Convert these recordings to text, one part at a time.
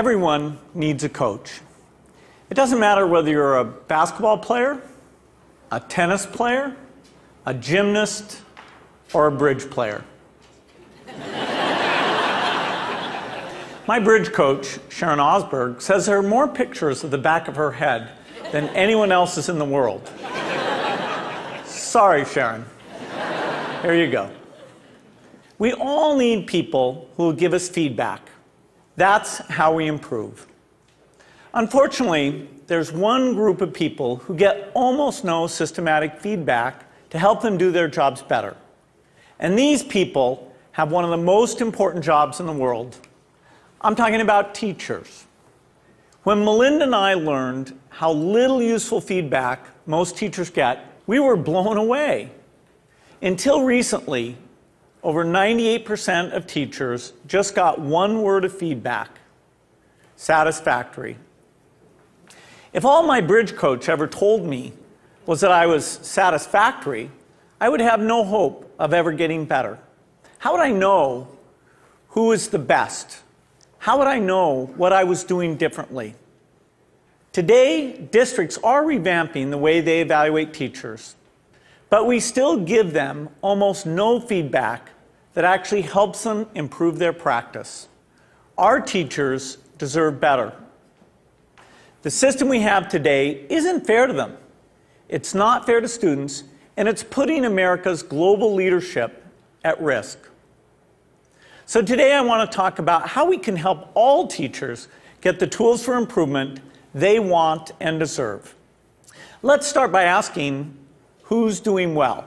Everyone needs a coach. It doesn't matter whether you're a basketball player, a tennis player, a gymnast, or a bridge player. My bridge coach, Sharon Osberg, says there are more pictures of the back of her head than anyone else's in the world. Sorry, Sharon. Here you go. We all need people who will give us feedback. That's how we improve. Unfortunately, there's one group of people who get almost no systematic feedback to help them do their jobs better. And these people have one of the most important jobs in the world. I'm talking about teachers. When Melinda and I learned how little useful feedback most teachers get, we were blown away. Until recently, over 98% of teachers just got one word of feedback: satisfactory. If all my bridge coach ever told me was that I was satisfactory, I would have no hope of ever getting better. How would I know who is the best? How would I know what I was doing differently? Today, districts are revamping the way they evaluate teachers, but we still give them almost no feedback that actually helps them improve their practice. Our teachers deserve better. The system we have today isn't fair to them. It's not fair to students, and it's putting America's global leadership at risk. So today I want to talk about how we can help all teachers get the tools for improvement they want and deserve. Let's start by asking, who's doing well?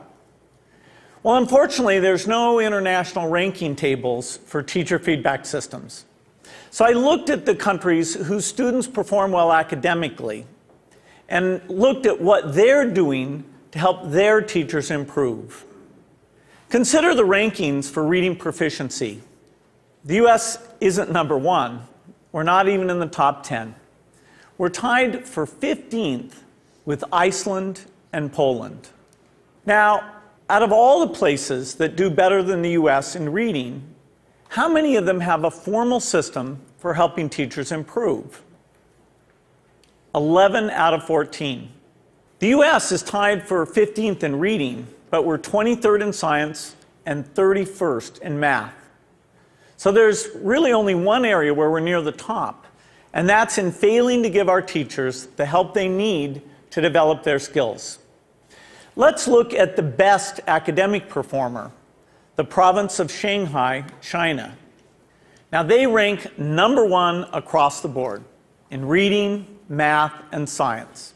Well, unfortunately, there's no international ranking tables for teacher feedback systems. So I looked at the countries whose students perform well academically and looked at what they're doing to help their teachers improve. Consider the rankings for reading proficiency. The US isn't number one. We're not even in the top 10. We're tied for 15th with Iceland and Poland. Now, out of all the places that do better than the US in reading, how many of them have a formal system for helping teachers improve? 11 out of 14. The US is tied for 15th in reading, but we're 23rd in science and 31st in math. So there's really only one area where we're near the top, and that's in failing to give our teachers the help they need to develop their skills. Let's look at the best academic performer, the province of Shanghai, China. Now, they rank number one across the board in reading, math, and science.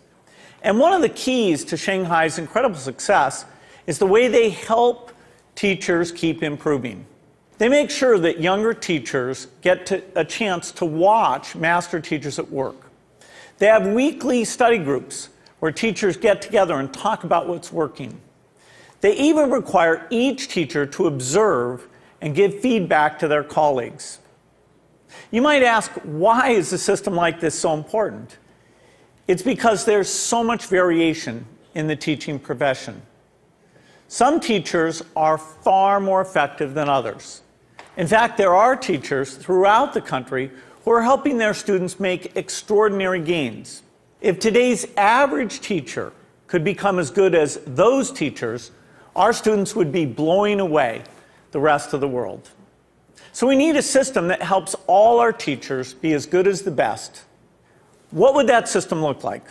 And one of the keys to Shanghai's incredible success is the way they help teachers keep improving. They make sure that younger teachers get a chance to watch master teachers at work. They have weekly study groups where teachers get together and talk about what's working. They even require each teacher to observe and give feedback to their colleagues. You might ask, why is a system like this so important? It's because there's so much variation in the teaching profession. Some teachers are far more effective than others. In fact, there are teachers throughout the country who are helping their students make extraordinary gains. If today's average teacher could become as good as those teachers, our students would be blowing away the rest of the world. So we need a system that helps all our teachers be as good as the best. What would that system look like?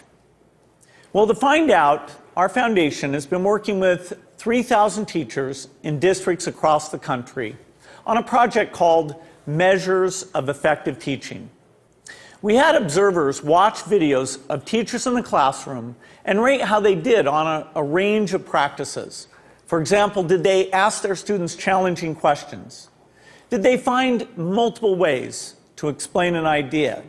Well, to find out, our foundation has been working with 3,000 teachers in districts across the country on a project called Measures of Effective Teaching. We had observers watch videos of teachers in the classroom and rate how they did on a range of practices. For example, did they ask their students challenging questions? Did they find multiple ways to explain an idea?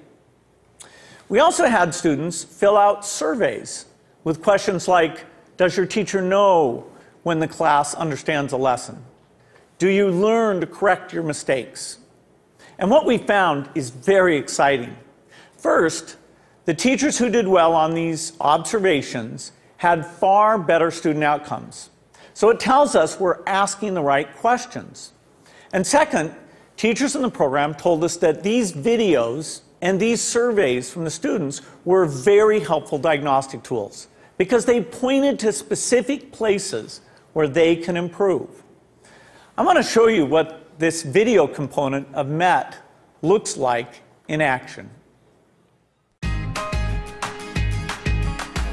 We also had students fill out surveys with questions like, does your teacher know when the class understands a lesson? Do you learn to correct your mistakes? And what we found is very exciting. First, the teachers who did well on these observations had far better student outcomes. So it tells us we're asking the right questions. And second, teachers in the program told us that these videos and these surveys from the students were very helpful diagnostic tools because they pointed to specific places where they can improve. I'm going to show you what this video component of MET looks like in action.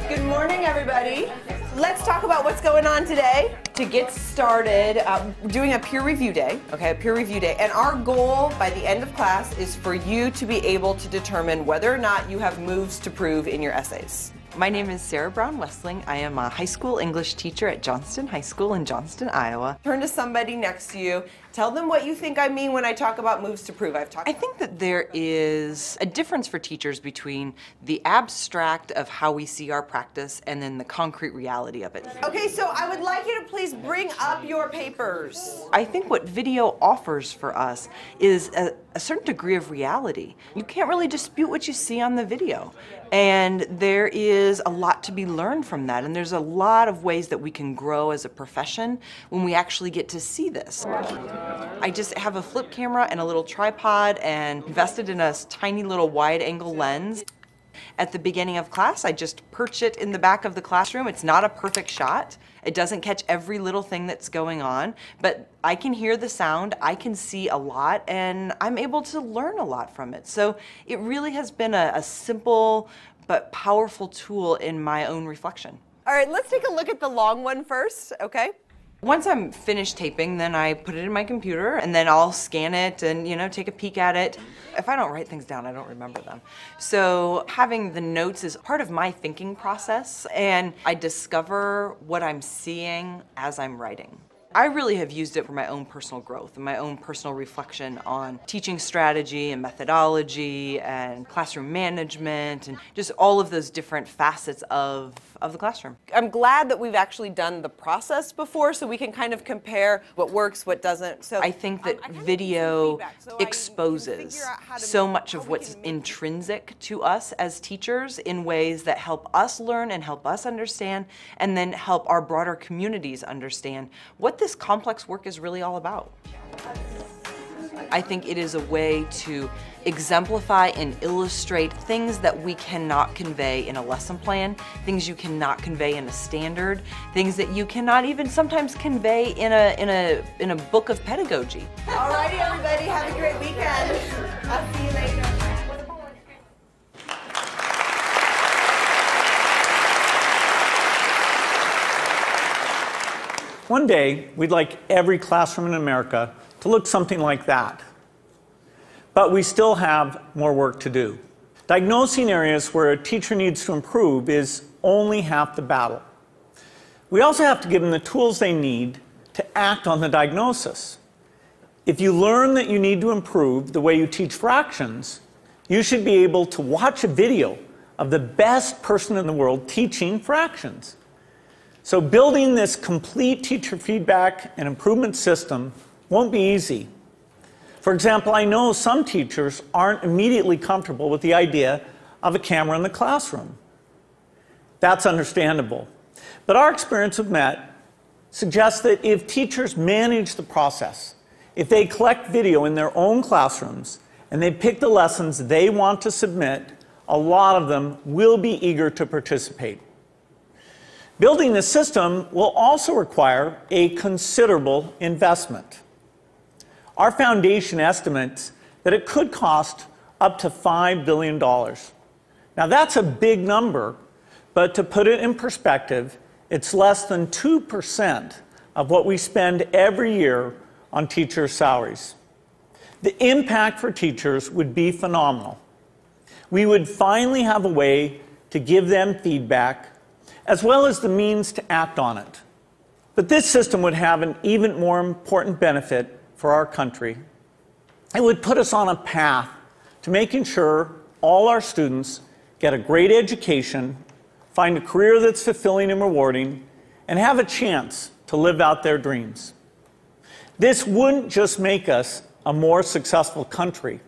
Good morning, everybody. Let's talk about what's going on today. To get started, doing a peer review day, okay, a peer review day. And our goal by the end of class is for you to be able to determine whether or not you have moves to prove in your essays. My name is Sarah Brown-Westling. I am a high school English teacher at Johnston High School in Johnston, Iowa. Turn to somebody next to you. Tell them what you think I mean when I talk about moves to prove. I think that there is a difference for teachers between the abstract of how we see our practice and then the concrete reality of it. Okay, so I would like you to please bring up your papers. I think what video offers for us is a certain degree of reality. You can't really dispute what you see on the video. And there is a lot to be learned from that. And there's a lot of ways that we can grow as a profession when we actually get to see this. I just have a flip camera and a little tripod and invested in a tiny little wide angle lens. At the beginning of class, I just perch it in the back of the classroom. It's not a perfect shot. It doesn't catch every little thing that's going on, but I can hear the sound, I can see a lot, and I'm able to learn a lot from it. So it really has been a simple but powerful tool in my own reflection. All right, let's take a look at the long one first, okay? Once I'm finished taping, then I put it in my computer and then I'll scan it and, take a peek at it. If I don't write things down, I don't remember them. So having the notes is part of my thinking process, and I discover what I'm seeing as I'm writing. I really have used it for my own personal growth and my own personal reflection on teaching strategy and methodology and classroom management and just all of those different facets of the classroom. I'm glad that we've actually done the process before so we can kind of compare what works, what doesn't. So I think that video exposes so much of what's intrinsic to us as teachers in ways that help us learn and help us understand, and then help our broader communities understand what this complex work is really all about. I think it is a way to exemplify and illustrate things that we cannot convey in a lesson plan, things you cannot convey in a standard, things that you cannot even sometimes convey in a book of pedagogy. All righty, everybody, have a great weekend. I'll see you later. One day, we'd like every classroom in America to look something like that. But we still have more work to do. Diagnosing areas where a teacher needs to improve is only half the battle. We also have to give them the tools they need to act on the diagnosis. If you learn that you need to improve the way you teach fractions, you should be able to watch a video of the best person in the world teaching fractions. So building this complete teacher feedback and improvement system won't be easy. For example, I know some teachers aren't immediately comfortable with the idea of a camera in the classroom. That's understandable. But our experience with MET suggests that if teachers manage the process, if they collect video in their own classrooms and they pick the lessons they want to submit, a lot of them will be eager to participate. Building this system will also require a considerable investment. Our foundation estimates that it could cost up to $5 billion. Now that's a big number, but to put it in perspective, it's less than 2% of what we spend every year on teachers' salaries. The impact for teachers would be phenomenal. We would finally have a way to give them feedback, as well as the means to act on it. But this system would have an even more important benefit for our country. It would put us on a path to making sure all our students get a great education, find a career that's fulfilling and rewarding, and have a chance to live out their dreams. This wouldn't just make us a more successful country.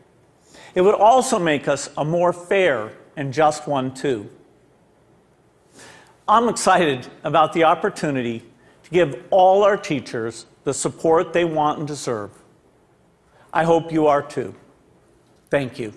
It would also make us a more fair and just one, too. I'm excited about the opportunity to give all our teachers the support they want and deserve. I hope you are too. Thank you.